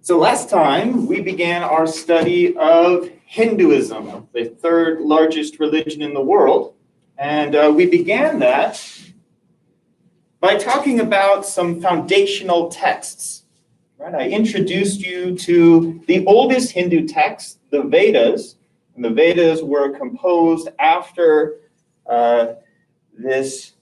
So last time we began our study of Hinduism, the third largest religion in the world. And we began that by talking about some foundational texts. Right? I introduced you to the oldest Hindu text, the Vedas. And the Vedas were composed after this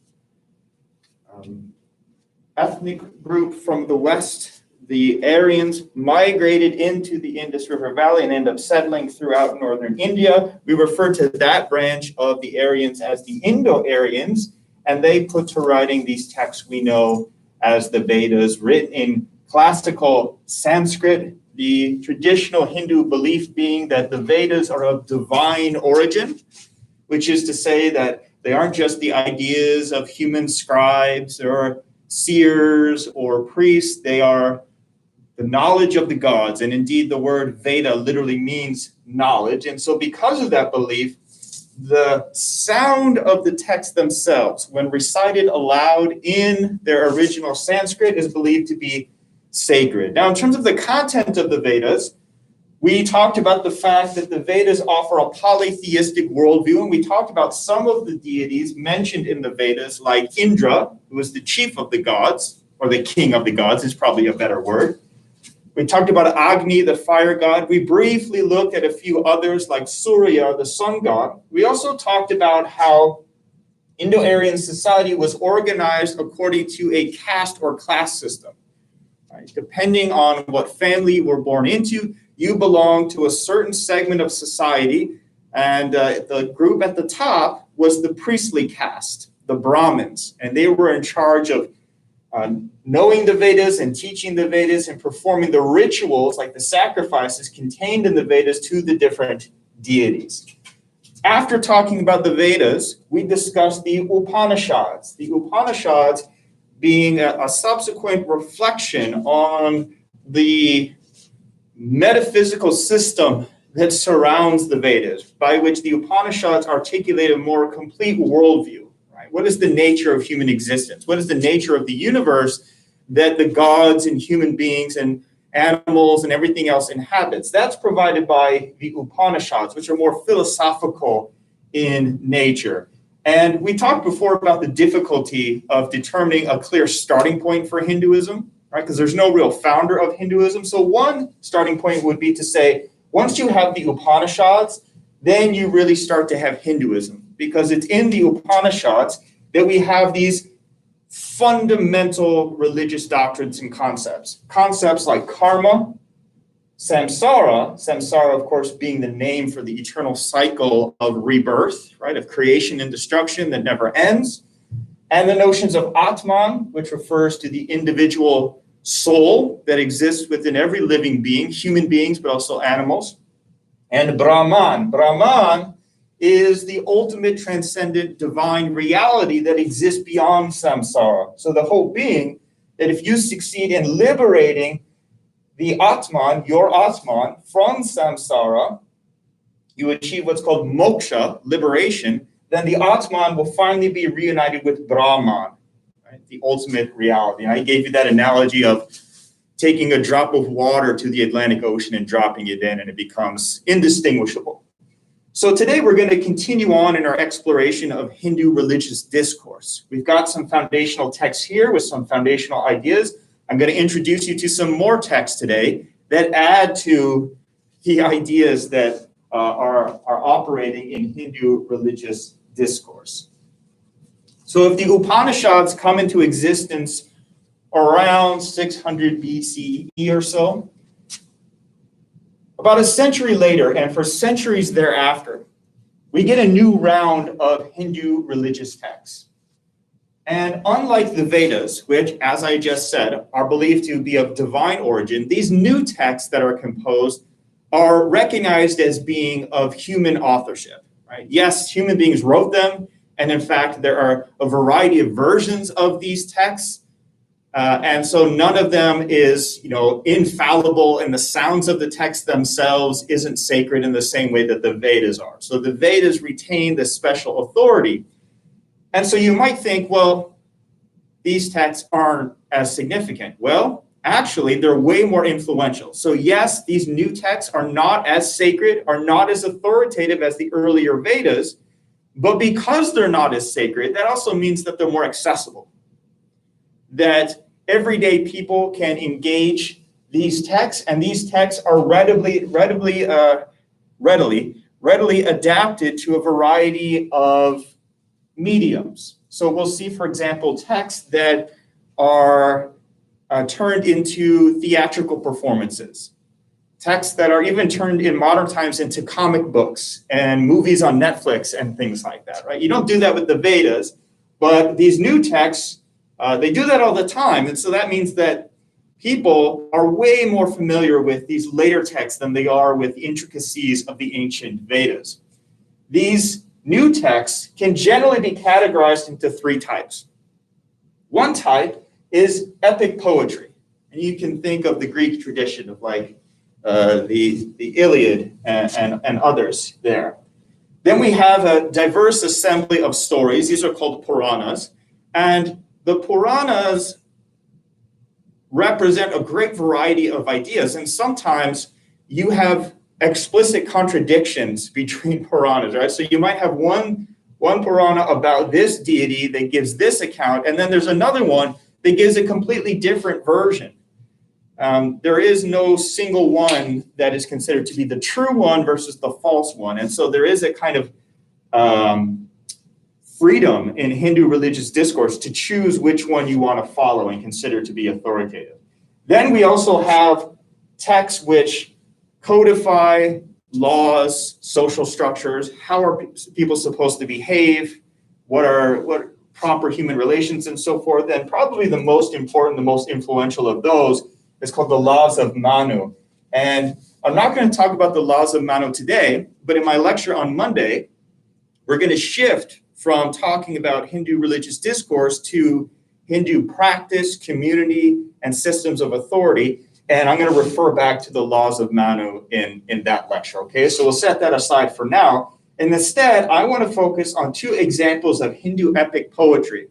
ethnic group from the West. The Aryans migrated into the Indus River Valley and ended up settling throughout northern India. We refer to that branch of the Aryans as the Indo-Aryans, and they put to writing these texts we know as the Vedas, written in classical Sanskrit, the traditional Hindu belief being that the Vedas are of divine origin, which is to say that they aren't just the ideas of human scribes or seers or priests. They are the knowledge of the gods. And indeed, the word Veda literally means knowledge. And so because of that belief, the sound of the texts themselves, when recited aloud in their original Sanskrit, is believed to be sacred. Now, in terms of the content of the Vedas, we talked about the fact that the Vedas offer a polytheistic worldview, and we talked about some of the deities mentioned in the Vedas, like Indra, who was the chief of the gods, or the king of the gods is probably a better word. We talked about Agni, the fire god. We briefly looked at a few others like Surya, the sun god. We also talked about how Indo-Aryan society was organized according to a caste or class system. Right? Depending on what family you were born into, you belonged to a certain segment of society, and the group at the top was the priestly caste, the Brahmins, and they were in charge of knowing the Vedas and teaching the Vedas and performing the rituals like the sacrifices contained in the Vedas to the different deities. After talking about the Vedas, we discussed the Upanishads. The Upanishads being a subsequent reflection on the metaphysical system that surrounds the Vedas, by which the Upanishads articulate a more complete worldview. What is the nature of human existence? What is the nature of the universe that the gods and human beings and animals and everything else inhabits? That's provided by the Upanishads, which are more philosophical in nature. And we talked before about the difficulty of determining a clear starting point for Hinduism, right? Because there's no real founder of Hinduism. So one starting point would be to say, once you have the Upanishads, then you really start to have Hinduism, because it's in the Upanishads that we have these fundamental religious doctrines and concepts. Concepts like karma, samsara, of course, being the name for the eternal cycle of rebirth, right, of creation and destruction that never ends, and the notions of Atman, which refers to the individual soul that exists within every living being, human beings, but also animals, and Brahman. Brahman is the ultimate transcendent divine reality that exists beyond samsara. So the hope being that if you succeed in liberating the Atman, your Atman, from samsara, you achieve what's called moksha, liberation, then the Atman will finally be reunited with Brahman, right? The ultimate reality. And I gave you that analogy of taking a drop of water to the Atlantic Ocean and dropping it in, and it becomes indistinguishable. So today we're going to continue on in our exploration of Hindu religious discourse. We've got some foundational texts here with some foundational ideas. I'm going to introduce you to some more texts today that add to the ideas that are operating in Hindu religious discourse. So if the Upanishads come into existence around 600 BCE or so, about a century later, and for centuries thereafter, we get a new round of Hindu religious texts. And unlike the Vedas, which, as I just said, are believed to be of divine origin, these new texts that are composed are recognized as being of human authorship, right? Yes, human beings wrote them, and in fact, there are a variety of versions of these texts. And so none of them is, infallible, and the sounds of the text themselves isn't sacred in the same way that the Vedas are. So the Vedas retain this special authority. And so you might think, well, these texts aren't as significant. Well, actually, they're way more influential. So yes, these new texts are not as sacred, are not as authoritative as the earlier Vedas, but because they're not as sacred, that also means that they're more accessible, that everyday people can engage these texts, and these texts are readily adapted to a variety of mediums. So we'll see, for example, texts that are turned into theatrical performances, texts that are even turned in modern times into comic books and movies on Netflix and things like that, right? You don't do that with the Vedas, but these new texts, they do that all the time. And so that means that people are way more familiar with these later texts than they are with the intricacies of the ancient Vedas. These new texts can generally be categorized into three types. One type is epic poetry. And you can think of the Greek tradition of like the Iliad and others there. Then we have a diverse assembly of stories. These are called Puranas. And the Puranas represent a great variety of ideas. And sometimes you have explicit contradictions between Puranas, right? So you might have one Purana about this deity that gives this account, and then there's another one that gives a completely different version. There is no single one that is considered to be the true one versus the false one. And so there is a kind of freedom in Hindu religious discourse to choose which one you want to follow and consider to be authoritative. Then we also have texts which codify laws, social structures, how are people supposed to behave, what proper human relations and so forth. And probably the most important, the most influential of those is called the laws of Manu. And I'm not going to talk about the laws of Manu today, but in my lecture on Monday, we're going to shift from talking about Hindu religious discourse to Hindu practice, community, and systems of authority. And I'm going to refer back to the laws of Manu in that lecture, okay? So we'll set that aside for now. And instead, I want to focus on two examples of Hindu epic poetry.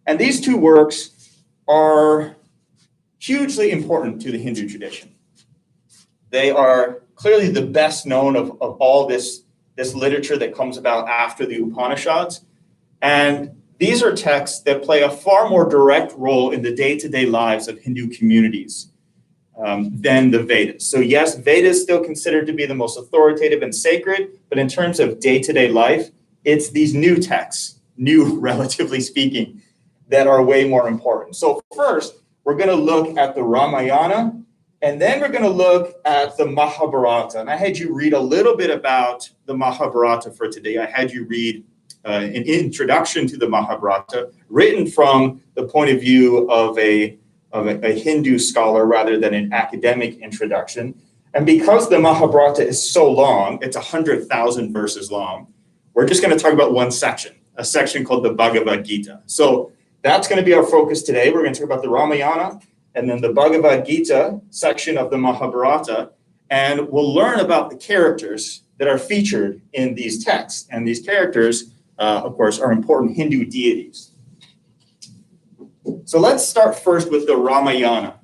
And these two works are hugely important to the Hindu tradition. They are clearly the best known of all this literature that comes about after the Upanishads. And these are texts that play a far more direct role in the day-to-day lives of Hindu communities than the Vedas. So yes, Vedas is still considered to be the most authoritative and sacred, but in terms of day-to-day life, it's these new texts, new relatively speaking, that are way more important. So first, we're going to look at the Ramayana, and then we're going to look at the Mahabharata. And I had you read a little bit about the Mahabharata for today. I had you read an introduction to the Mahabharata, written from the point of view of a Hindu scholar rather than an academic introduction. And because the Mahabharata is so long, it's 100,000 verses long, we're just going to talk about one section, a section called the Bhagavad Gita. So that's going to be our focus today. We're going to talk about the Ramayana and then the Bhagavad Gita section of the Mahabharata, and we'll learn about the characters that are featured in these texts. And these characters, of course, are important Hindu deities. So let's start first with the Ramayana.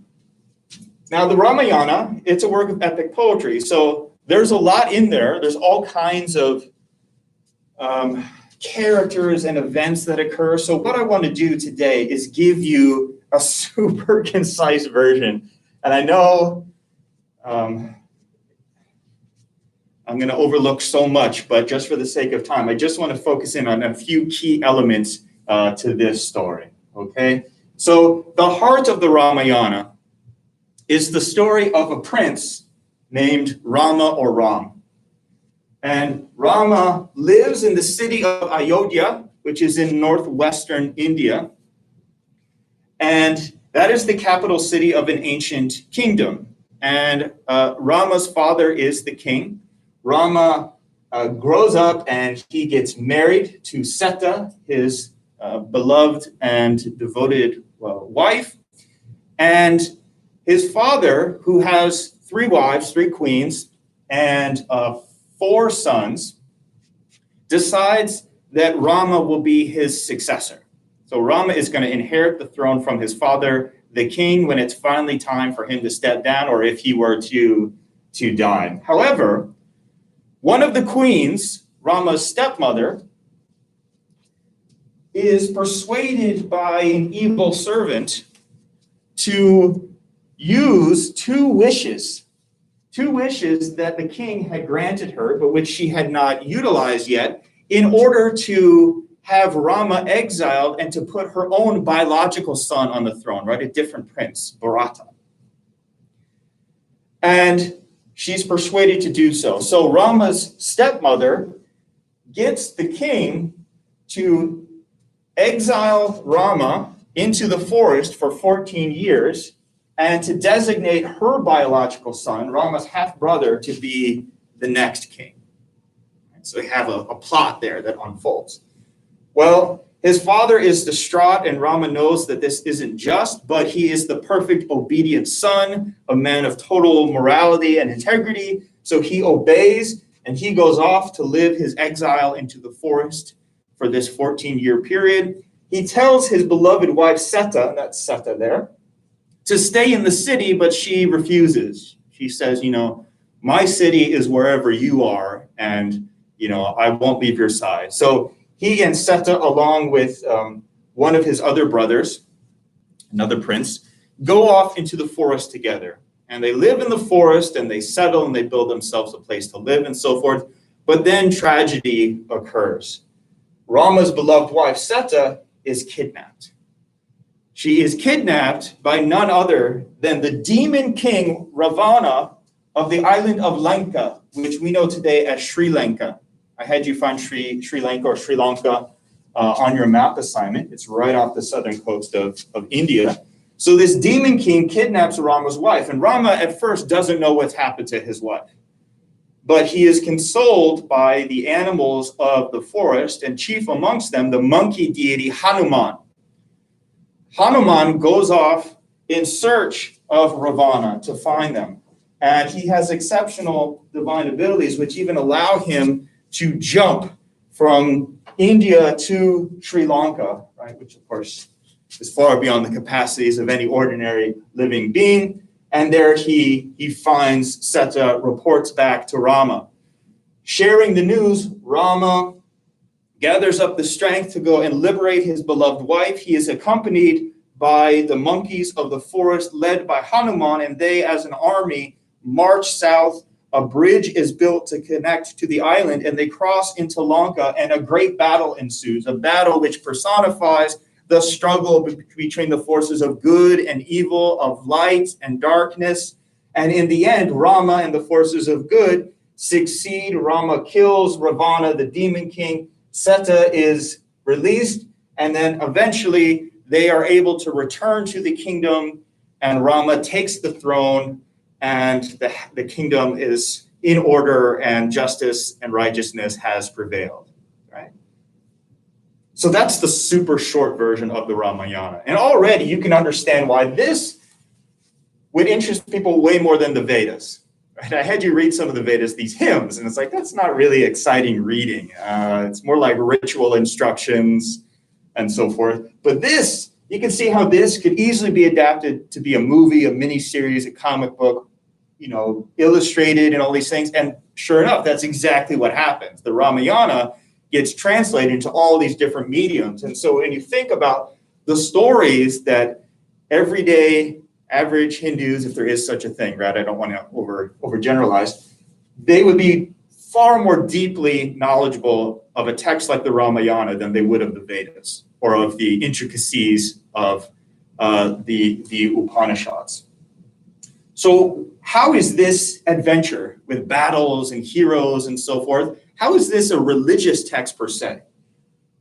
Now, the Ramayana, it's a work of epic poetry. So there's a lot in there. There's all kinds of characters and events that occur. So what I want to do today is give you a super concise version. And I know I'm going to overlook so much, but just for the sake of time, I just want to focus in on a few key elements to this story, okay? So the heart of the Ramayana is the story of a prince named Rama or Ram. And Rama lives in the city of Ayodhya, which is in northwestern India. And that is the capital city of an ancient kingdom. And Rama's father is the king. Rama grows up and he gets married to Seta, his beloved and devoted wife. And his father, who has 3 wives, 3 queens, and 4 sons, decides that Rama will be his successor. So Rama is going to inherit the throne from his father, the king when it's finally time for him to step down or if he were to die. However, one of the queens, Rama's stepmother, is persuaded by an evil servant to use two wishes that the king had granted her, but which she had not utilized yet, in order to have Rama exiled and to put her own biological son on the throne, right? A different prince, Bharata. And she's persuaded to do so. So Rama's stepmother gets the king to exile Rama into the forest for 14 years and to designate her biological son, Rama's half-brother, to be the next king. So we have a plot there that unfolds. Well, his father is distraught, and Rama knows that this isn't just, but he is the perfect obedient son, a man of total morality and integrity. So he obeys, and he goes off to live his exile into the forest for this 14-year period. He tells his beloved wife, Seta, that's Seta there, to stay in the city, but she refuses. She says, my city is wherever you are, and, I won't leave your side. So he and Seta, along with one of his other brothers, another prince, go off into the forest together. And they live in the forest, and they settle, and they build themselves a place to live, and so forth. But then tragedy occurs. Rama's beloved wife, Seta, is kidnapped. She is kidnapped by none other than the demon king Ravana of the island of Lanka, which we know today as Sri Lanka. I had you find Sri Lanka or Sri Lanka on your map assignment. It's right off the southern coast of India. So this demon king kidnaps Rama's wife, and Rama at first doesn't know what's happened to his wife. But he is consoled by the animals of the forest, and chief amongst them, the monkey deity Hanuman. Hanuman goes off in search of Ravana to find them. And he has exceptional divine abilities, which even allow him to jump from India to Sri Lanka, right? Which, of course, is far beyond the capacities of any ordinary living being. And there he finds Seta, reports back to Rama. Sharing the news, Rama gathers up the strength to go and liberate his beloved wife. He is accompanied by the monkeys of the forest, led by Hanuman, and they, as an army, march south. A bridge is built to connect to the island, and they cross into Lanka, and a great battle ensues, a battle which personifies the struggle between the forces of good and evil, of light and darkness. And in the end, Rama and the forces of good succeed. Rama kills Ravana, the demon king. Seta is released, and then eventually they are able to return to the kingdom, and Rama takes the throne, and the kingdom is in order, and justice and righteousness has prevailed, right? So that's the super short version of the Ramayana. And already you can understand why this would interest people way more than the Vedas. Right? I had you read some of the Vedas, these hymns, and it's like, that's not really exciting reading. It's more like ritual instructions and so forth. But this, you can see how this could easily be adapted to be a movie, a miniseries, a comic book, illustrated and all these things. And sure enough, that's exactly what happens. The Ramayana gets translated into all these different mediums. And so when you think about the stories that everyday average Hindus, if there is such a thing, right? I don't want to overgeneralize. They would be far more deeply knowledgeable of a text like the Ramayana than they would of the Vedas or of the intricacies of the Upanishads. So how is this adventure with battles and heroes and so forth? How is this a religious text per se?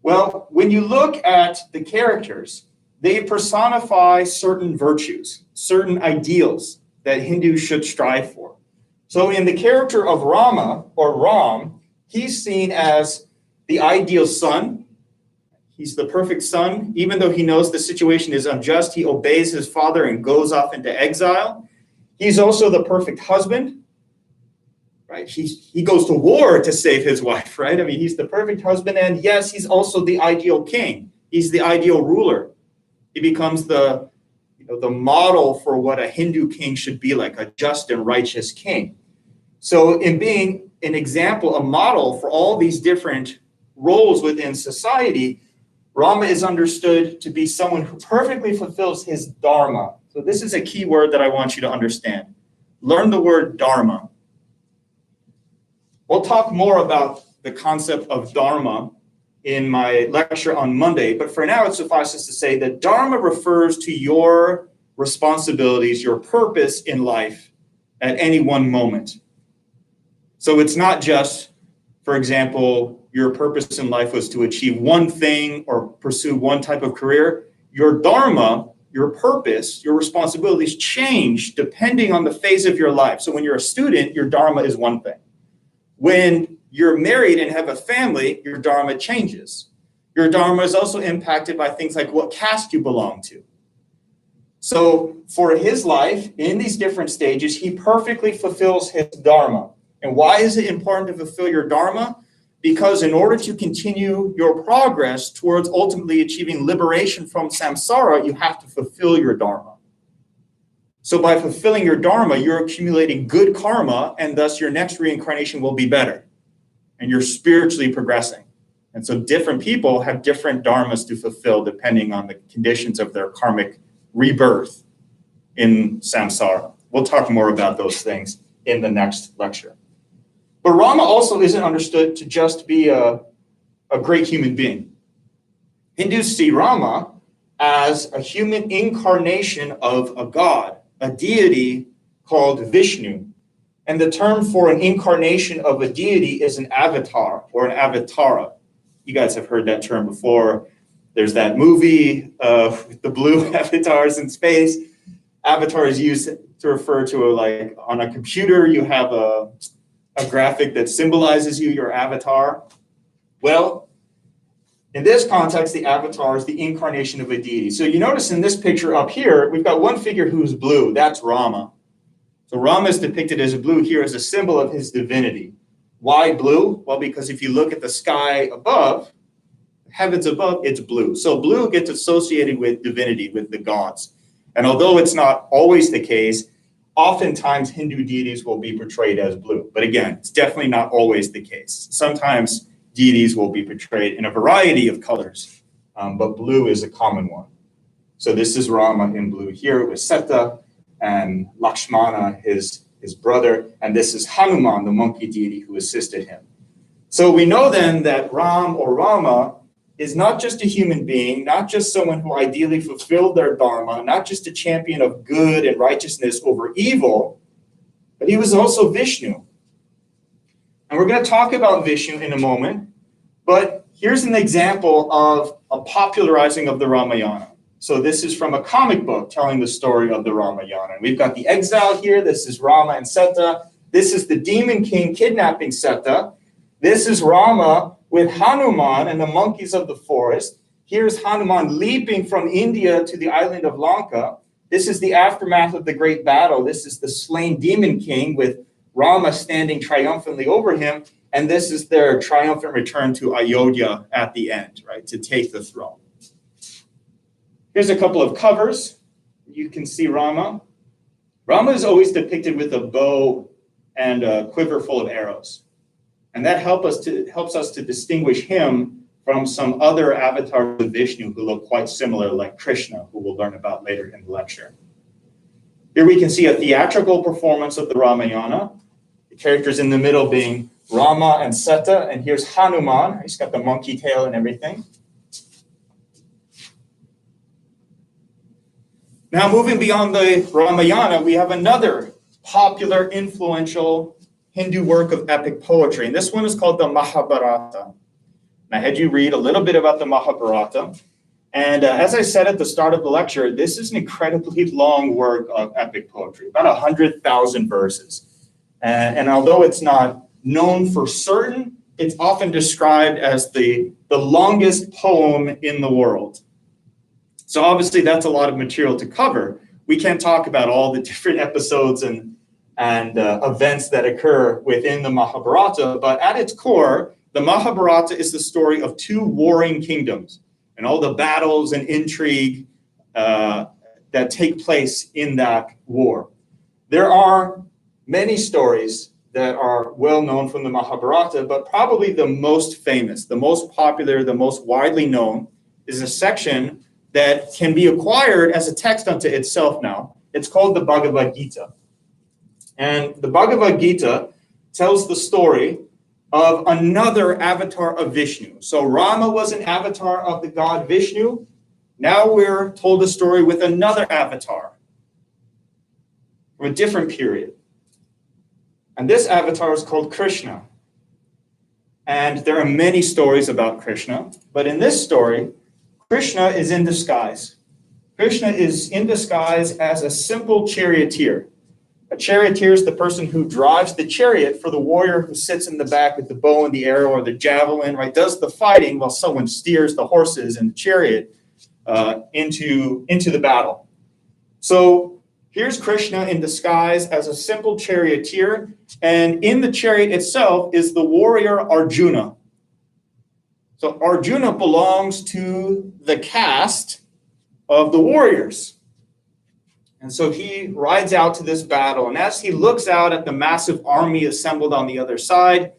Well, when you look at the characters, they personify certain virtues, certain ideals that Hindus should strive for. So in the character of Rama, or Ram, he's seen as the ideal son. He's the perfect son. Even though he knows the situation is unjust, he obeys his father and goes off into exile. He's also the perfect husband, right? He goes to war to save his wife, right? I mean, he's the perfect husband. And yes, he's also the ideal king. He's the ideal ruler. He becomes the the model for what a Hindu king should be like, a just and righteous king. So in being an example, a model for all these different roles within society, Rama is understood to be someone who perfectly fulfills his dharma. So this is a key word that I want you to understand. Learn the word dharma. We'll talk more about the concept of dharma in my lecture on Monday, but for now it suffices to say that dharma refers to your responsibilities, your purpose in life at any one moment. So it's not just, for example, your purpose in life was to achieve one thing or pursue one type of career. Your dharma, your purpose, your responsibilities change depending on the phase of your life. So when you're a student, your dharma is one thing. When you're married and have a family, your dharma changes. Your dharma is also impacted by things like what caste you belong to. So for his life, in these different stages, he perfectly fulfills his dharma. And why is it important to fulfill your dharma? Because in order to continue your progress towards ultimately achieving liberation from samsara, you have to fulfill your dharma. So by fulfilling your dharma, you're accumulating good karma, and thus your next reincarnation will be better. And you're spiritually progressing. And so different people have different dharmas to fulfill depending on the conditions of their karmic rebirth in samsara. We'll talk more about those things in the next lecture. But Rama also isn't understood to just be a great human being. Hindus see Rama as a human incarnation of a god, a deity called Vishnu. And the term for an incarnation of a deity is an avatar or an avatara. You guys have heard that term before. There's that movie with the blue avatars in space. Avatar is used to refer to like on a computer, you have a graphic that symbolizes you, your avatar. Well, in this context, the avatar is the incarnation of a deity. So you notice in this picture up here, we've got one figure who's blue. That's Rama. So Rama is depicted as blue here as a symbol of his divinity. Why blue? Well, because if you look at the sky above, heavens above, it's blue. So blue gets associated with divinity, with the gods. And although it's not always the case, oftentimes Hindu deities will be portrayed as blue. But again, it's definitely not always the case. Sometimes deities will be portrayed in a variety of colors, but blue is a common one. So this is Rama in blue here with Seta and Lakshmana, his brother, and this is Hanuman, the monkey deity who assisted him. So we know then that Ram or Rama is not just a human being, not just someone who ideally fulfilled their dharma, not just a champion of good and righteousness over evil, but he was also Vishnu. And we're going to talk about Vishnu in a moment, but here's an example of a popularizing of the Ramayana. So this is from a comic book telling the story of the Ramayana. And we've got the exile here. This is Rama and Seta. This is the demon king kidnapping Seta. This is Rama with Hanuman and the monkeys of the forest. Here's Hanuman leaping from India to the island of Lanka. This is the aftermath of the great battle. This is the slain demon king with Rama standing triumphantly over him. And this is their triumphant return to Ayodhya at the end, right, to take the throne. Here's a couple of covers. You can see Rama. Rama is always depicted with a bow and a quiver full of arrows. And that helps us to distinguish him from some other avatars of Vishnu who look quite similar, like Krishna, who we'll learn about later in the lecture. Here we can see a theatrical performance of the Ramayana. The characters in the middle being Rama and Seta, and here's Hanuman. He's got the monkey tail and everything. Now, moving beyond the Ramayana, we have another popular, influential Hindu work of epic poetry, and this one is called the Mahabharata. I had you read a little bit about the Mahabharata, and as I said at the start of the lecture, this is an incredibly long work of epic poetry, about 100,000 verses. And although it's not known for certain, it's often described as the longest poem in the world. So obviously that's a lot of material to cover. We can't talk about all the different episodes and events that occur within the Mahabharata, but at its core, the Mahabharata is the story of two warring kingdoms and all the battles and intrigue that that take place in that war. There are many stories that are well known from the Mahabharata, but probably the most famous, the most popular, the most widely known is a section that can be acquired as a text unto itself now. It's called the Bhagavad Gita. And the Bhagavad Gita tells the story of another avatar of Vishnu. So Rama was an avatar of the god Vishnu. Now we're told a story with another avatar from a different period. And this avatar is called Krishna. And there are many stories about Krishna, but in this story, Krishna is in disguise. Krishna is in disguise as a simple charioteer. A charioteer is the person who drives the chariot for the warrior who sits in the back with the bow and the arrow or the javelin, right? Does the fighting while someone steers the horses and the chariot into the battle. So here's Krishna in disguise as a simple charioteer, and in the chariot itself is the warrior Arjuna. So Arjuna belongs to the caste of the warriors. And so he rides out to this battle, and as he looks out at the massive army assembled on the other side,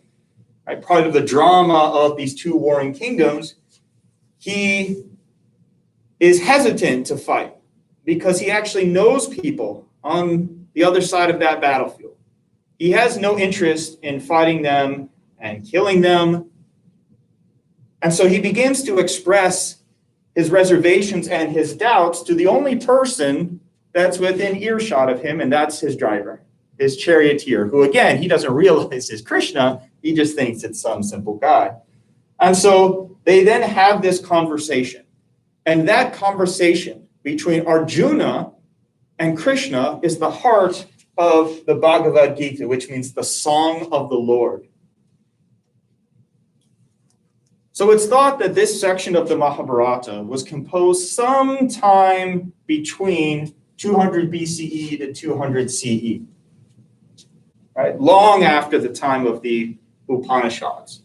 right, part of the drama of these two warring kingdoms, he is hesitant to fight because he actually knows people on the other side of that battlefield. He has no interest in fighting them and killing them. And so he begins to express his reservations and his doubts to the only person that's within earshot of him, and that's his driver, his charioteer, who, again, he doesn't realize is Krishna. He just thinks it's some simple guy. And so they then have this conversation. And that conversation between Arjuna and Krishna is the heart of the Bhagavad Gita, which means the song of the Lord. So it's thought that this section of the Mahabharata was composed sometime between 200 BCE to 200 CE, right? Long after the time of the Upanishads.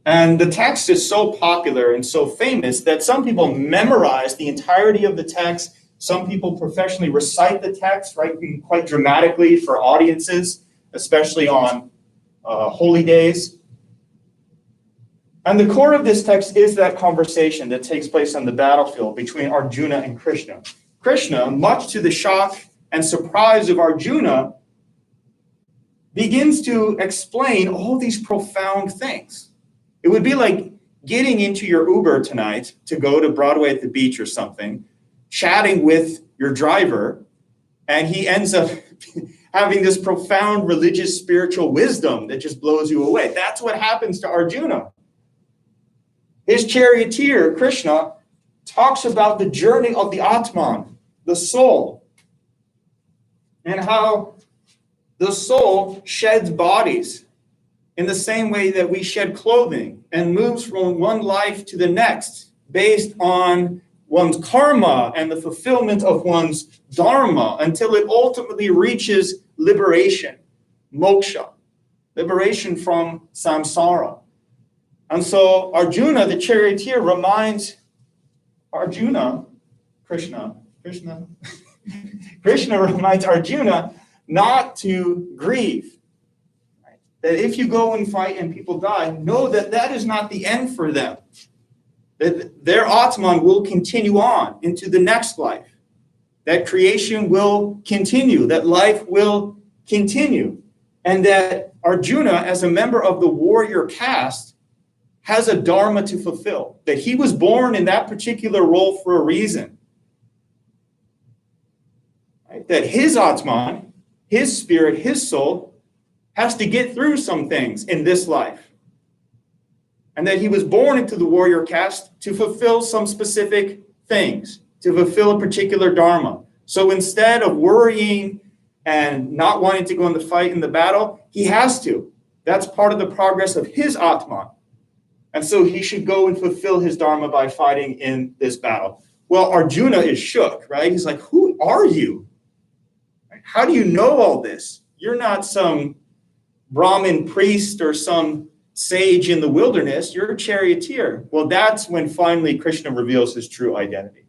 And the text is so popular and so famous that some people memorize the entirety of the text. Some people professionally recite the text, right, quite dramatically for audiences, especially on holy days. And the core of this text is that conversation that takes place on the battlefield between Arjuna and Krishna. Krishna, much to the shock and surprise of Arjuna, begins to explain all these profound things. It would be like getting into your Uber tonight to go to Broadway at the beach or something, chatting with your driver, and he ends up having this profound religious spiritual wisdom that just blows you away. That's what happens to Arjuna. His charioteer, Krishna, talks about the journey of the Atman, the soul, and how the soul sheds bodies in the same way that we shed clothing and moves from one life to the next based on one's karma and the fulfillment of one's dharma until it ultimately reaches liberation, moksha, liberation from samsara. And so Arjuna, the charioteer, reminds Krishna reminds Arjuna not to grieve. Right? That if you go and fight and people die, know that that is not the end for them. That their Atman will continue on into the next life. That creation will continue, that life will continue. And that Arjuna, as a member of the warrior caste, has a dharma to fulfill, that he was born in that particular role for a reason. Right? That his Atman, his spirit, his soul, has to get through some things in this life. And that he was born into the warrior caste to fulfill some specific things, to fulfill a particular dharma. So instead of worrying and not wanting to go in the fight in the battle, he has to. That's part of the progress of his Atman. And so he should go and fulfill his dharma by fighting in this battle. Well, Arjuna is shook, right? He's like, who are you? How do you know all this? You're not some Brahmin priest or some sage in the wilderness. You're a charioteer. Well, that's when finally Krishna reveals his true identity.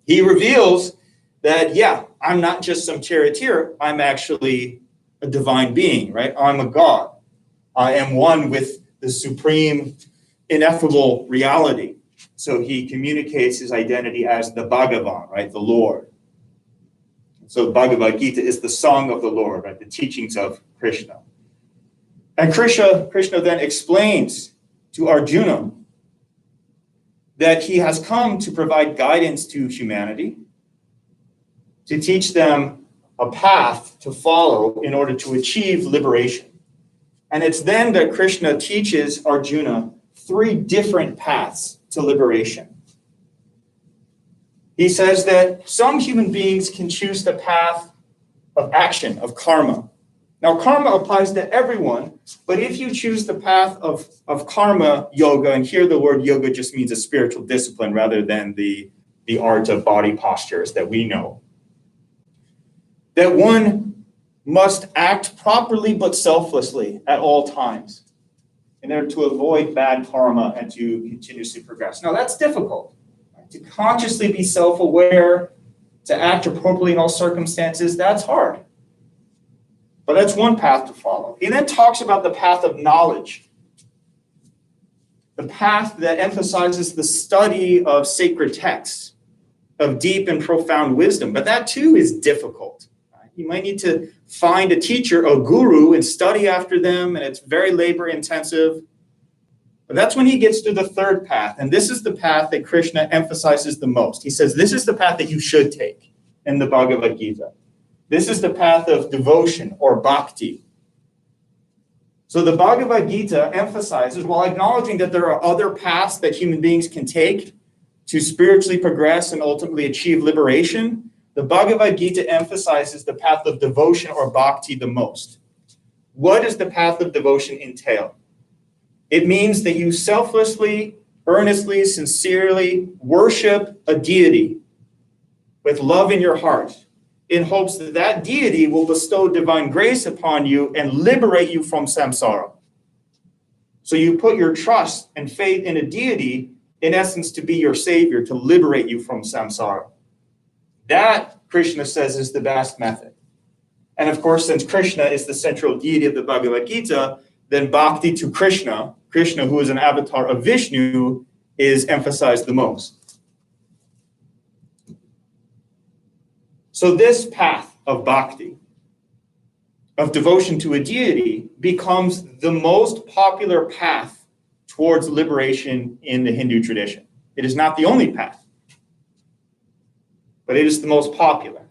He reveals that, yeah, I'm not just some charioteer, I'm actually a divine being, right? I'm a god. I am one with the supreme, ineffable reality. So he communicates his identity as the Bhagavan, right? The Lord. So Bhagavad Gita is the song of the Lord, right? The teachings of Krishna. And Krishna then explains to Arjuna that he has come to provide guidance to humanity, to teach them a path to follow in order to achieve liberation. And it's then that Krishna teaches Arjuna 3 different paths to liberation. He says that some human beings can choose the path of action, of karma. Now, karma applies to everyone, but if you choose the path of karma yoga, and here the word yoga just means a spiritual discipline rather than the art of body postures that we know, that one must act properly but selflessly at all times in order to avoid bad karma and to continuously progress. Now, that's difficult. To consciously be self-aware, to act appropriately in all circumstances, that's hard. But that's one path to follow. He then talks about the path of knowledge, the path that emphasizes the study of sacred texts, of deep and profound wisdom. But that too is difficult. You might need to find a teacher, a guru, and study after them, and it's very labor intensive. But that's when he gets to the 3rd path, and this is the path that Krishna emphasizes the most. He says, this is the path that you should take in the Bhagavad Gita. This is the path of devotion or bhakti. So the Bhagavad Gita emphasizes, while acknowledging that there are other paths that human beings can take to spiritually progress and ultimately achieve liberation, the Bhagavad Gita emphasizes the path of devotion or bhakti the most. What does the path of devotion entail? It means that you selflessly, earnestly, sincerely worship a deity with love in your heart, in hopes that that deity will bestow divine grace upon you and liberate you from samsara. So you put your trust and faith in a deity, in essence, to be your savior, to liberate you from samsara. That, Krishna says, is the best method. And of course, since Krishna is the central deity of the Bhagavad Gita, then bhakti to Krishna, Krishna, who is an avatar of Vishnu, is emphasized the most. So this path of bhakti, of devotion to a deity, becomes the most popular path towards liberation in the Hindu tradition. It is not the only path, but it is the most popular.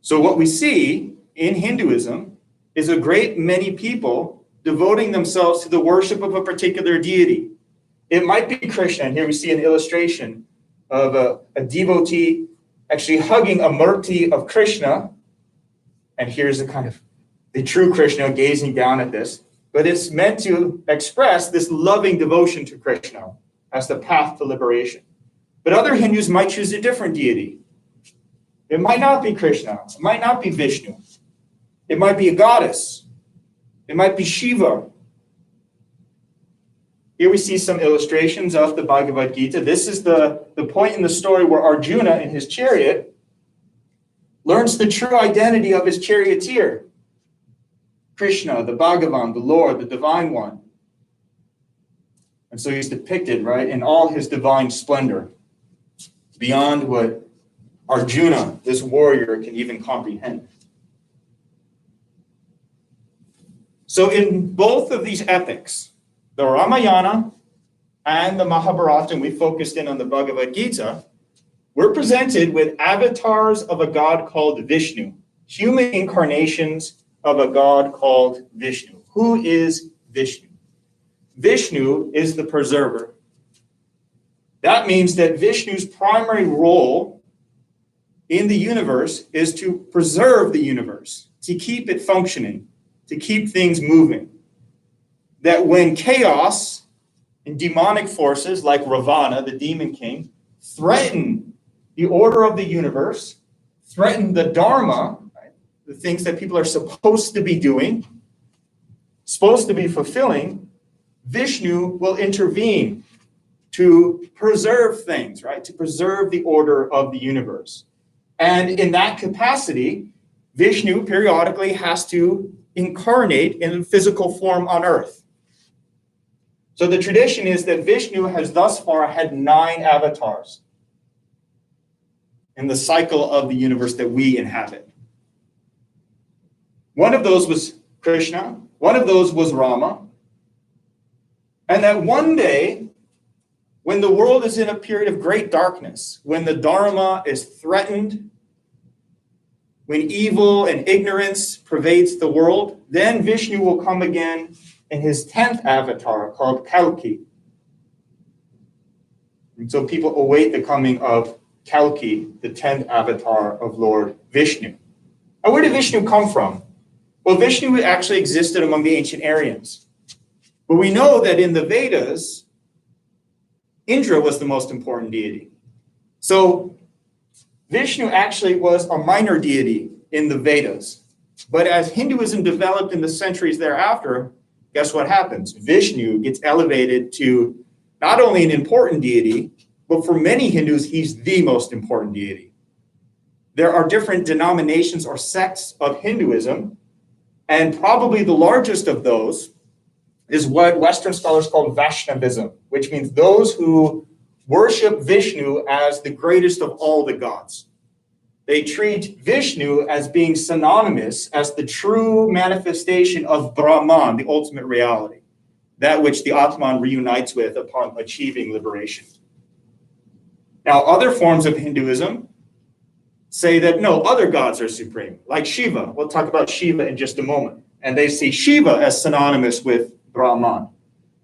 So what we see in Hinduism is a great many people devoting themselves to the worship of a particular deity. It might be Krishna, and here we see an illustration of a devotee actually hugging a murti of Krishna, and here's the true Krishna gazing down at this, but it's meant to express this loving devotion to Krishna as the path to liberation. But other Hindus might choose a different deity. It might not be Krishna, it might not be Vishnu, it might be a goddess, it might be Shiva. Here we see some illustrations of the Bhagavad Gita. This is the point in the story where Arjuna in his chariot learns the true identity of his charioteer, Krishna, the Bhagavan, the Lord, the Divine One. And so he's depicted, right, in all his divine splendor, beyond what Arjuna, this warrior, can even comprehend. So in both of these epics, the Ramayana and the Mahabharata, and we focused in on the Bhagavad Gita, we're presented with avatars of a god called Vishnu, human incarnations of a god called Vishnu. Who is Vishnu? Vishnu is the preserver. That means that Vishnu's primary role in the universe is to preserve the universe, to keep it functioning, to keep things moving. That when chaos and demonic forces like Ravana, the demon king, threaten the order of the universe, threaten the dharma, right, the things that people are supposed to be doing, supposed to be fulfilling, Vishnu will intervene to preserve things, right? To preserve the order of the universe. And in that capacity, Vishnu periodically has to incarnate in physical form on earth. So the tradition is that Vishnu has thus far had 9 avatars in the cycle of the universe that we inhabit. One of those was Krishna, one of those was Rama, and that one day, when the world is in a period of great darkness, when the Dharma is threatened, when evil and ignorance pervades the world, then Vishnu will come again in his 10th avatar called Kalki. And so people await the coming of Kalki, the 10th avatar of Lord Vishnu. Now, where did Vishnu come from? Well, Vishnu actually existed among the ancient Aryans. But we know that in the Vedas, Indra was the most important deity. So Vishnu actually was a minor deity in the Vedas. But as Hinduism developed in the centuries thereafter, guess what happens? Vishnu gets elevated to not only an important deity, but for many Hindus, he's the most important deity. There are different denominations or sects of Hinduism, and probably the largest of those is what Western scholars call Vaishnavism, which means those who worship Vishnu as the greatest of all the gods. They treat Vishnu as being synonymous as the true manifestation of Brahman, the ultimate reality, that which the Atman reunites with upon achieving liberation. Now, other forms of Hinduism say that no, other gods are supreme, like Shiva. We'll talk about Shiva in just a moment. And they see Shiva as synonymous with Brahman.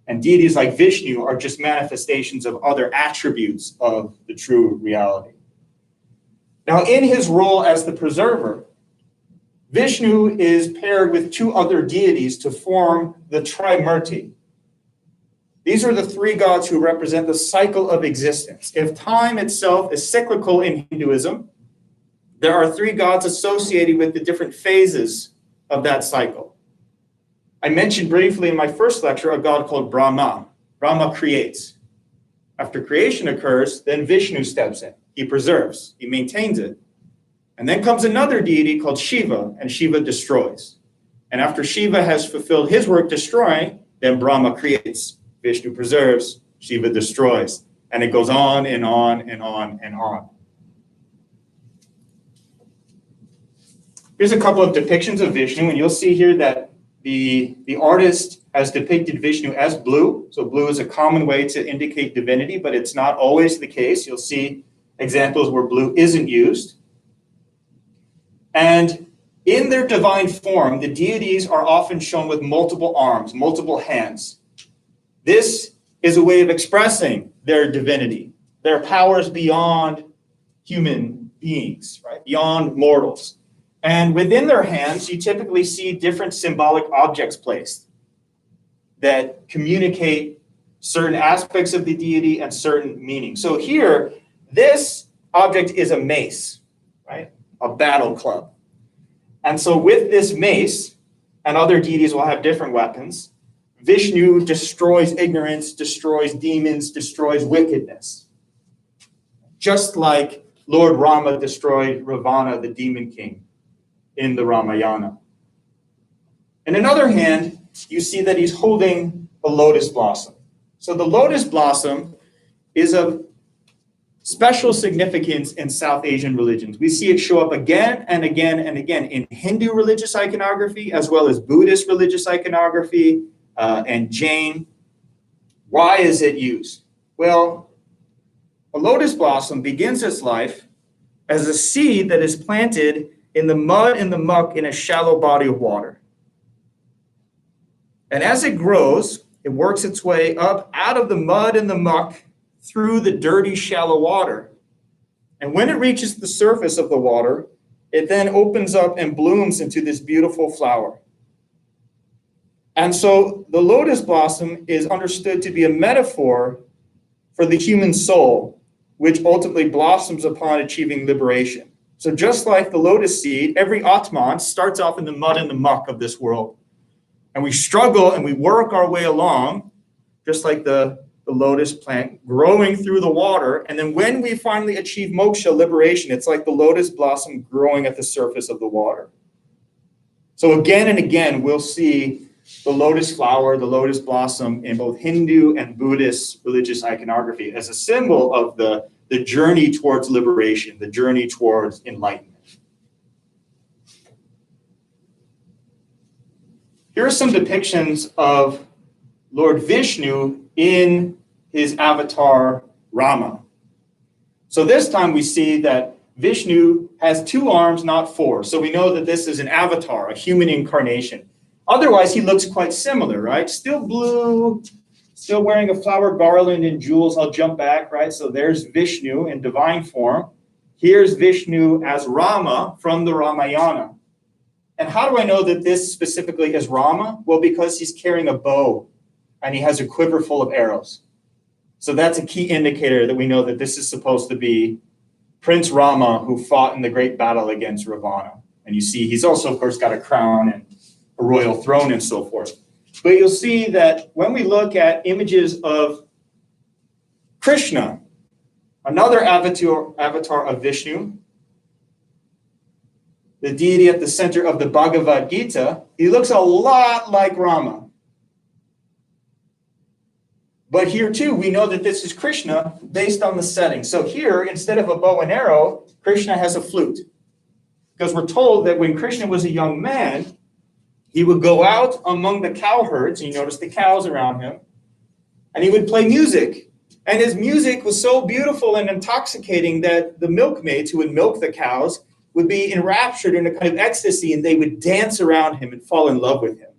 And deities like Vishnu are just manifestations of other attributes of the true reality. Now, in his role as the preserver, Vishnu is paired with 2 other deities to form the Trimurti. These are the 3 gods who represent the cycle of existence. If time itself is cyclical in Hinduism, there are 3 gods associated with the different phases of that cycle. I mentioned briefly in my first lecture a god called Brahma. Brahma creates. After creation occurs, then Vishnu steps in. He preserves, he maintains it. And then comes another deity called Shiva, and Shiva destroys. And after Shiva has fulfilled his work destroying, then Brahma creates. Vishnu preserves, Shiva destroys. And it goes on and on and on and on. Here's a couple of depictions of Vishnu, and you'll see here that the artist has depicted Vishnu as blue. So blue is a common way to indicate divinity, but it's not always the case. You'll see examples where blue isn't used. And in their divine form, the deities are often shown with multiple arms, multiple hands. This is a way of expressing their divinity, their powers beyond human beings, right? Beyond mortals. And within their hands, you typically see different symbolic objects placed that communicate certain aspects of the deity and certain meanings. So here, this object is a mace, right? A battle club. And so with this mace, and other deities will have different weapons, Vishnu destroys ignorance, destroys demons, destroys wickedness. Just like Lord Rama destroyed Ravana, the demon king, in the Ramayana. In another hand, you see that he's holding a lotus blossom. So the lotus blossom is of special significance in South Asian religions. We see it show up again and again and again in Hindu religious iconography, as well as Buddhist religious iconography and Jain. Why is it used? Well, a lotus blossom begins its life as a seed that is planted in the mud and the muck in a shallow body of water. And as it grows, it works its way up out of the mud and the muck through the dirty, shallow water. And when it reaches the surface of the water, it then opens up and blooms into this beautiful flower. And so the lotus blossom is understood to be a metaphor for the human soul, which ultimately blossoms upon achieving liberation. So just like the lotus seed, every Atman starts off in the mud and the muck of this world. And we struggle and we work our way along, just like the the lotus plant growing through the water. And then when we finally achieve moksha, liberation, it's like the lotus blossom growing at the surface of the water. So again and again, we'll see the lotus flower, the lotus blossom in both Hindu and Buddhist religious iconography as a symbol of the journey towards liberation, the journey towards enlightenment. Here are some depictions of Lord Vishnu in his avatar Rama. So this time we see that Vishnu has 2 arms, not 4. So we know that this is an avatar, a human incarnation. Otherwise, he looks quite similar, right? Still blue, still wearing a flower garland and jewels. I'll jump back, right? So there's Vishnu in divine form. Here's Vishnu as Rama from the Ramayana. And how do I know that this specifically is Rama? Well, because he's carrying a bow and he has a quiver full of arrows. So that's a key indicator that we know that this is supposed to be Prince Rama who fought in the great battle against Ravana. And you see he's also, of course, got a crown and a royal throne and so forth. But you'll see that when we look at images of Krishna, another avatar of Vishnu, the deity at the center of the Bhagavad Gita, he looks a lot like Rama. But here too, we know that this is Krishna based on the setting. So here, instead of a bow and arrow, Krishna has a flute. Because we're told that when Krishna was a young man, he would go out among the cowherds, and you notice the cows around him, and he would play music. And his music was so beautiful and intoxicating that the milkmaids who would milk the cows would be enraptured in a kind of ecstasy, and they would dance around him and fall in love with him.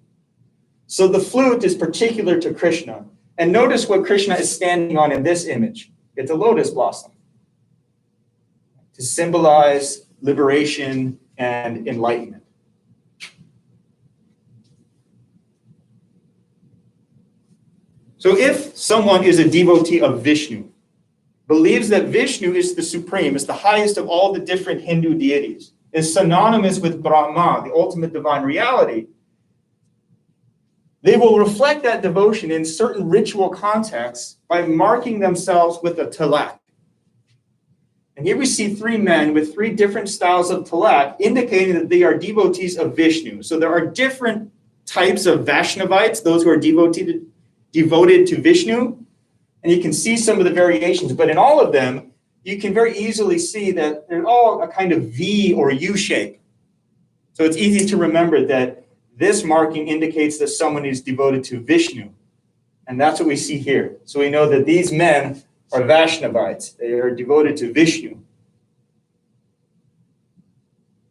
So the flute is particular to Krishna. And notice what Krishna is standing on in this image. It's a lotus blossom to symbolize liberation and enlightenment. So if someone is a devotee of Vishnu, believes that Vishnu is the supreme, is the highest of all the different Hindu deities, is synonymous with Brahma, the ultimate divine reality, they will reflect that devotion in certain ritual contexts by marking themselves with a tilak. And here we see 3 men with 3 different styles of tilak, indicating that they are devotees of Vishnu. So there are different types of Vaishnavites, those who are devoted to Vishnu, and you can see some of the variations, but in all of them, you can very easily see that they're all a kind of V or U shape. So it's easy to remember that this marking indicates that someone is devoted to Vishnu, and that's what we see here. So we know that these men are Vaishnavites. They are devoted to Vishnu.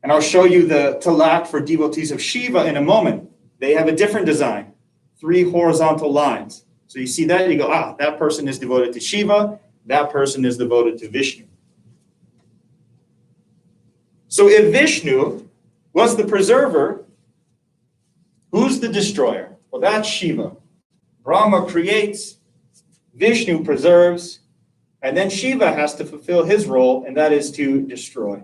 And I'll show you the tilak for devotees of Shiva in a moment. They have a different design, 3 horizontal lines. So you see that, you go, that person is devoted to Shiva, that person is devoted to Vishnu. So if Vishnu was the preserver, who's the destroyer? Well, that's Shiva. Brahma creates, Vishnu preserves, and then Shiva has to fulfill his role, and that is to destroy.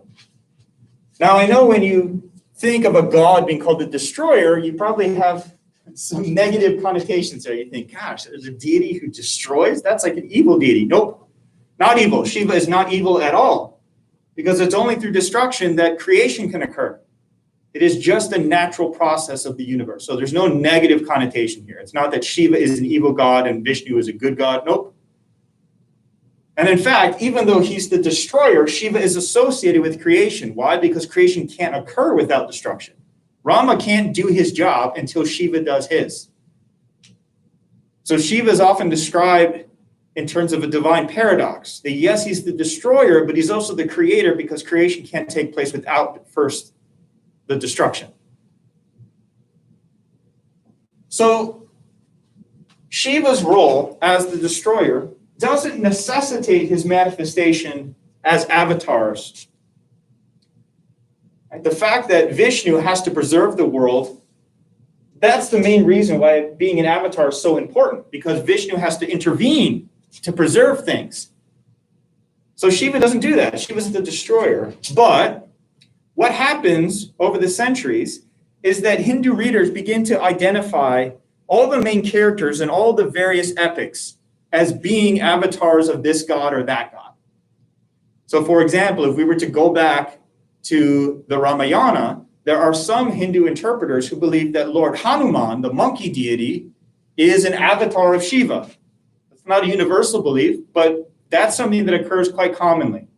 Now, I know when you think of a god being called the destroyer, you probably have some negative connotations there. You think, gosh, there's a deity who destroys? That's like an evil deity. Nope, not evil. Shiva is not evil at all, because it's only through destruction that creation can occur. It is just a natural process of the universe. So there's no negative connotation here. It's not that Shiva is an evil god and Vishnu is a good god. Nope. And in fact, even though he's the destroyer, Shiva is associated with creation. Why? Because creation can't occur without destruction. Rama can't do his job until Shiva does his. So Shiva is often described in terms of a divine paradox. That yes, he's the destroyer, but he's also the creator, because creation can't take place without first the destruction. So Shiva's role as the destroyer doesn't necessitate his manifestation as avatars. The fact that Vishnu has to preserve the world, that's the main reason why being an avatar is so important, because Vishnu has to intervene to preserve things. So Shiva doesn't do that. Shiva's the destroyer. But what happens over the centuries is that Hindu readers begin to identify all the main characters in all the various epics as being avatars of this god or that god. So for example, if we were to go back to the Ramayana, there are some Hindu interpreters who believe that Lord Hanuman, the monkey deity, is an avatar of Shiva. It's not a universal belief, but that's something that occurs quite commonly.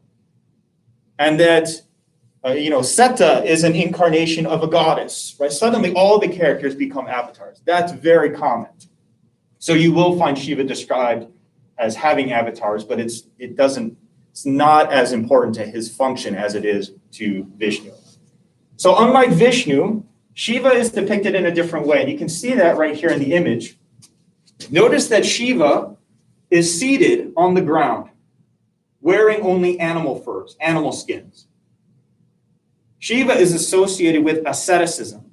And that, Seta is an incarnation of a goddess, right? Suddenly all the characters become avatars. That's very common. So you will find Shiva described as having avatars, but it's not as important to his function as it is to Vishnu. So unlike Vishnu, Shiva is depicted in a different way. And you can see that right here in the image. Notice that Shiva is seated on the ground, wearing only animal furs, animal skins. Shiva is associated with asceticism.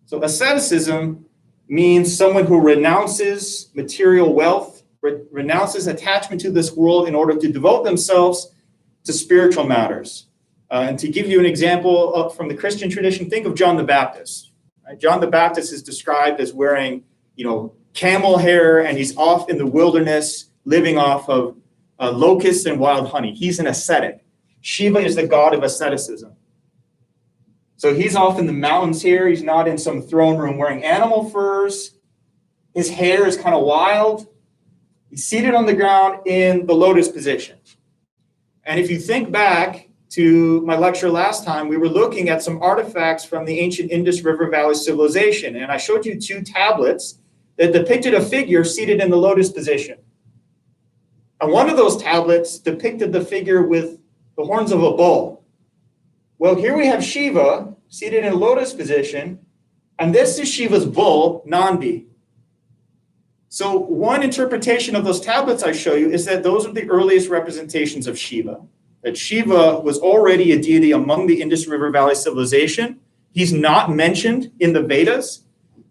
So asceticism means someone who renounces material wealth, renounces attachment to this world in order to devote themselves to spiritual matters. And to give you an example from the Christian tradition, think of John the Baptist. Right? John the Baptist is described as wearing, camel hair, and he's off in the wilderness living off of locusts and wild honey. He's an ascetic. Shiva is the god of asceticism. So he's off in the mountains here. He's not in some throne room wearing animal furs. His hair is kind of wild. He's seated on the ground in the lotus position. And if you think back to my lecture last time, we were looking at some artifacts from the ancient Indus River Valley civilization. And I showed you 2 tablets that depicted a figure seated in the lotus position. And one of those tablets depicted the figure with the horns of a bull. Well, here we have Shiva seated in a lotus position, and this is Shiva's bull, Nandi. So one interpretation of those tablets I show you is that those are the earliest representations of Shiva, that Shiva was already a deity among the Indus River Valley civilization. He's not mentioned in the Vedas,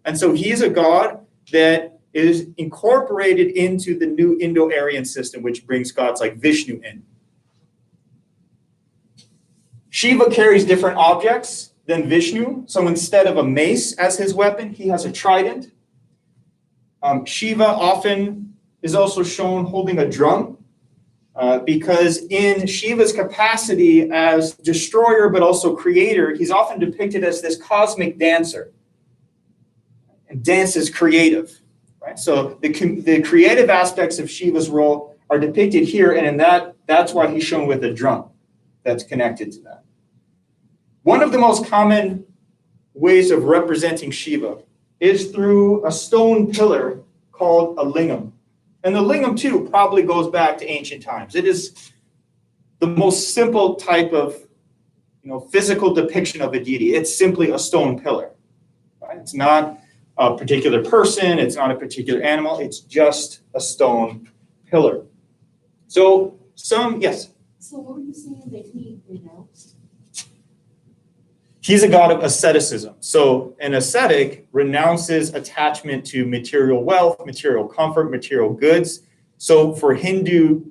and so he's a god that is incorporated into the new Indo-Aryan system, which brings gods like Vishnu in. Shiva carries different objects than Vishnu. So instead of a mace as his weapon, he has a trident. Shiva often is also shown holding a drum because in Shiva's capacity as destroyer but also creator, he's often depicted as this cosmic dancer. And dance is creative, right? So the creative aspects of Shiva's role are depicted here, and that's why he's shown with a drum that's connected to that. One of the most common ways of representing Shiva is through a stone pillar called a lingam. And the lingam, too, probably goes back to ancient times. It is the most simple type of physical depiction of a deity. It's simply a stone pillar. Right? It's not a particular person. It's not a particular animal. It's just a stone pillar. So yes? So what were you saying that he renounced? He's a god of asceticism. So an ascetic renounces attachment to material wealth, material comfort, material goods. So for Hindu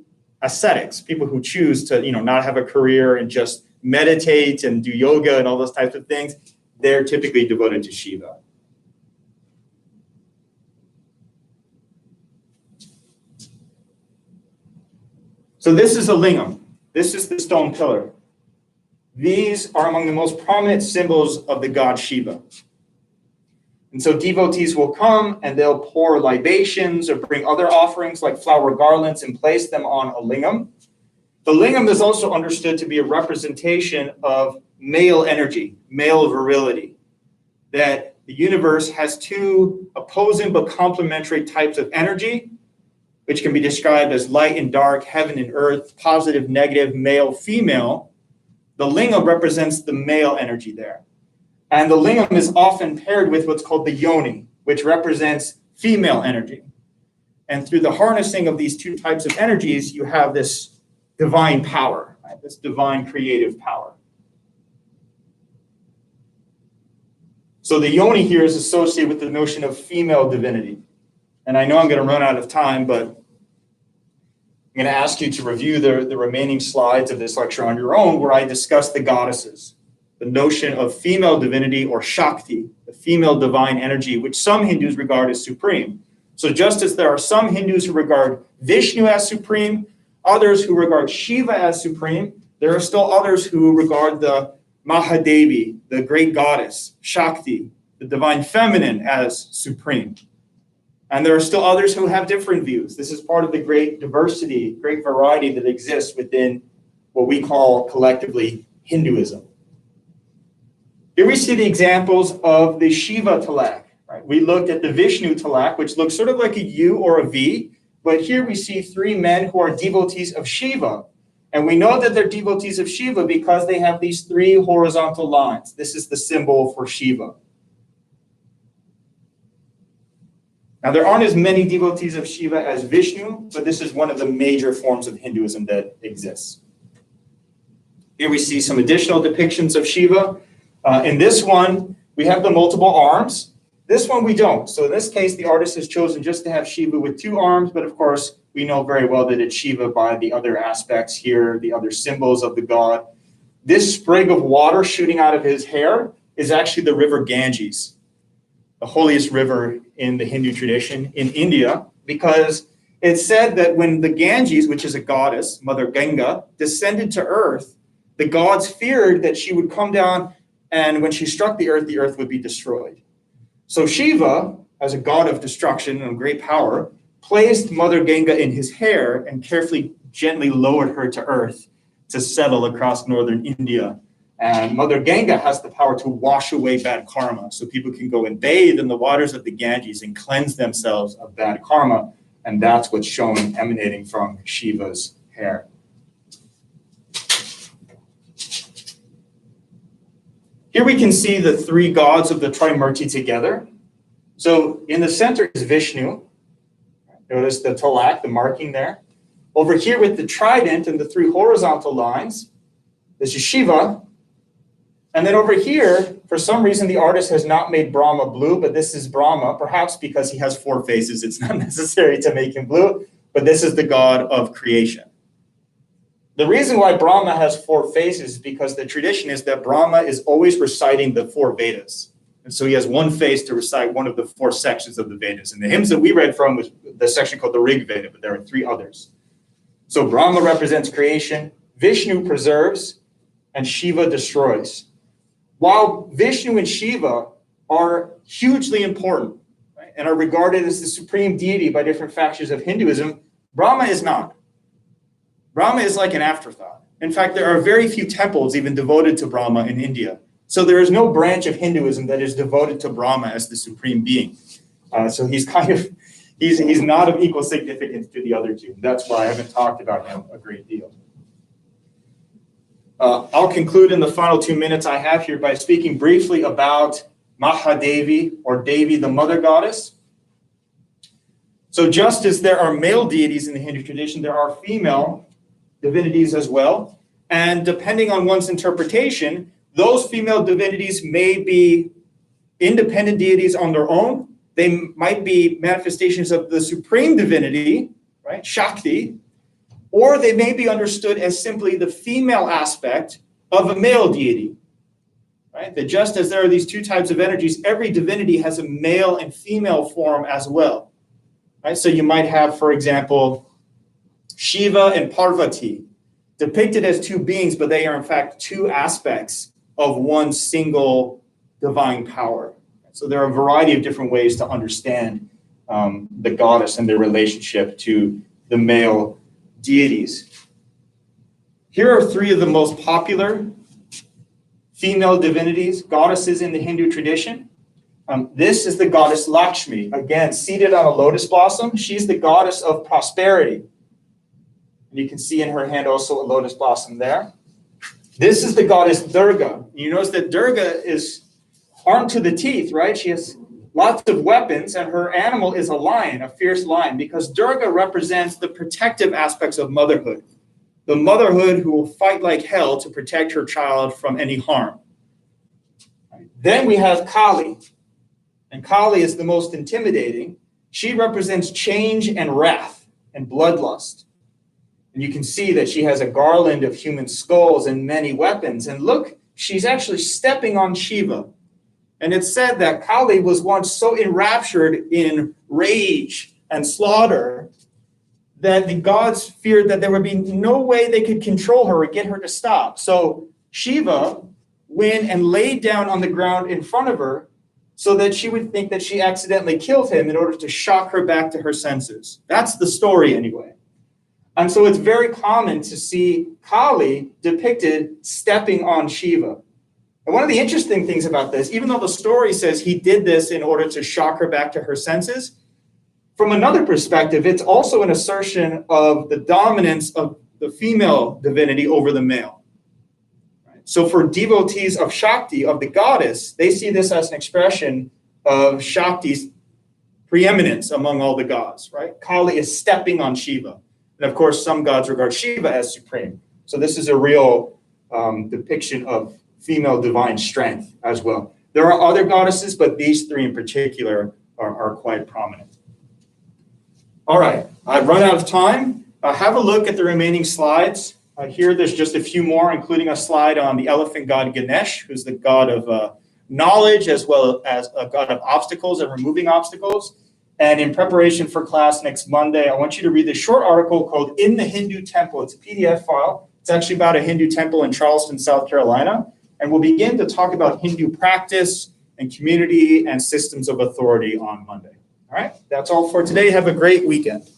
ascetics, people who choose to not have a career and just meditate and do yoga and all those types of things, they're typically devoted to Shiva. So this is a lingam. This is the stone pillar. These are among the most prominent symbols of the god Shiva. And so devotees will come and they'll pour libations or bring other offerings like flower garlands and place them on a lingam. The lingam is also understood to be a representation of male energy, male virility, that the universe has 2 opposing but complementary types of energy, which can be described as light and dark, heaven and earth, positive, negative, male, female. The lingam represents the male energy there. And the lingam is often paired with what's called the yoni, which represents female energy. And through the harnessing of these 2 types of energies, you have this divine power, right? This divine creative power. So the yoni here is associated with the notion of female divinity. And I know I'm going to run out of time, but I'm going to ask you to review the remaining slides of this lecture on your own, where I discuss the goddesses, the notion of female divinity or Shakti, the female divine energy, which some Hindus regard as supreme. So just as there are some Hindus who regard Vishnu as supreme, others who regard Shiva as supreme, there are still others who regard the Mahadevi, the great goddess, Shakti, the divine feminine, as supreme. And there are still others who have different views. This is part of the great diversity, great variety that exists within what we call collectively Hinduism. Here we see the examples of the Shiva talak. Right? We looked at the Vishnu talak, which looks sort of like a U or a V, but here we see three men who are devotees of Shiva. And we know that they're devotees of Shiva because they have these three horizontal lines. This is the symbol for Shiva. Now, there aren't as many devotees of Shiva as Vishnu, but this is one of the major forms of Hinduism that exists. Here we see some additional depictions of Shiva. In this one, we have the multiple arms. This one we don't. So in this case, the artist has chosen just to have Shiva with two arms, but of course, we know very well that it's Shiva by the other aspects here, the other symbols of the god. This sprig of water shooting out of his hair is actually the river Ganges, the holiest river in the Hindu tradition in India, because it's said that when the Ganges, which is a goddess, Mother Ganga, descended to earth, the gods feared that she would come down, and when she struck the earth would be destroyed. So Shiva, as a god of destruction and great power, placed Mother Ganga in his hair and carefully, gently lowered her to earth to settle across northern India. And Mother Ganga has the power to wash away bad karma. So people can go and bathe in the waters of the Ganges and cleanse themselves of bad karma. And that's what's shown emanating from Shiva's hair. Here we can see the three gods of the Trimurti together. So in the center is Vishnu. Notice the talak, the marking there. Over here with the trident and the three horizontal lines, this is Shiva. And then over here, for some reason, the artist has not made Brahma blue, but this is Brahma, perhaps because he has four faces. It's not necessary to make him blue, but this is the god of creation. The reason why Brahma has four faces is because the tradition is that Brahma is always reciting the four Vedas. And so he has one face to recite one of the four sections of the Vedas. And the hymns that we read from was the section called the Rig Veda, but there are three others. So Brahma represents creation, Vishnu preserves, and Shiva destroys. While Vishnu and Shiva are hugely important, right, and are regarded as the supreme deity by different factions of Hinduism, Brahma is not. Brahma is like an afterthought. In fact, there are very few temples even devoted to Brahma in India. So there is no branch of Hinduism that is devoted to Brahma as the supreme being. So he's not of equal significance to the other two. That's why I haven't talked about him a great deal. I'll conclude in the final 2 minutes I have here by speaking briefly about Mahadevi, or Devi, the mother goddess. So just as there are male deities in the Hindu tradition, there are female divinities as well. And depending on one's interpretation, those female divinities may be independent deities on their own. They might be manifestations of the supreme divinity, right, Shakti, or they may be understood as simply the female aspect of a male deity, right? That just as there are these two types of energies, every divinity has a male and female form as well, right? So you might have, for example, Shiva and Parvati depicted as two beings, but they are in fact two aspects of one single divine power. So there are a variety of different ways to understand the goddess and their relationship to the male deities. Here are three of the most popular female divinities, goddesses in the Hindu tradition. This is the goddess Lakshmi, again, seated on a lotus blossom. She's the goddess of prosperity. And you can see in her hand also a lotus blossom there. This is the goddess Durga. You notice that Durga is armed to the teeth, right? She has lots of weapons, and her animal is a lion, a fierce lion, because Durga represents the protective aspects of motherhood. The motherhood who will fight like hell to protect her child from any harm. Then we have Kali, and Kali is the most intimidating. She represents change and wrath and bloodlust. And you can see that she has a garland of human skulls and many weapons. And look, she's actually stepping on Shiva. And it's said that Kali was once so enraptured in rage and slaughter that the gods feared that there would be no way they could control her or get her to stop. So Shiva went and laid down on the ground in front of her so that she would think that she accidentally killed him in order to shock her back to her senses. That's the story anyway. And so it's very common to see Kali depicted stepping on Shiva. And one of the interesting things about this, even though the story says he did this in order to shock her back to her senses, from another perspective, it's also an assertion of the dominance of the female divinity over the male. So for devotees of Shakti, of the goddess, they see this as an expression of Shakti's preeminence among all the gods, right? Kali is stepping on Shiva. And of course, some gods regard Shiva as supreme. So this is a real depiction of female divine strength as well. There are other goddesses, but these three in particular are quite prominent. All right, I've run out of time. Have a look at the remaining slides. Here, there's just a few more, including a slide on the elephant god Ganesh, who's the god of knowledge, as well as a god of obstacles and removing obstacles. And in preparation for class next Monday, I want you to read this short article called In the Hindu Temple. It's a PDF file. It's actually about a Hindu temple in Charleston, South Carolina. And we'll begin to talk about Hindu practice and community and systems of authority on Monday. All right, that's all for today. Have a great weekend.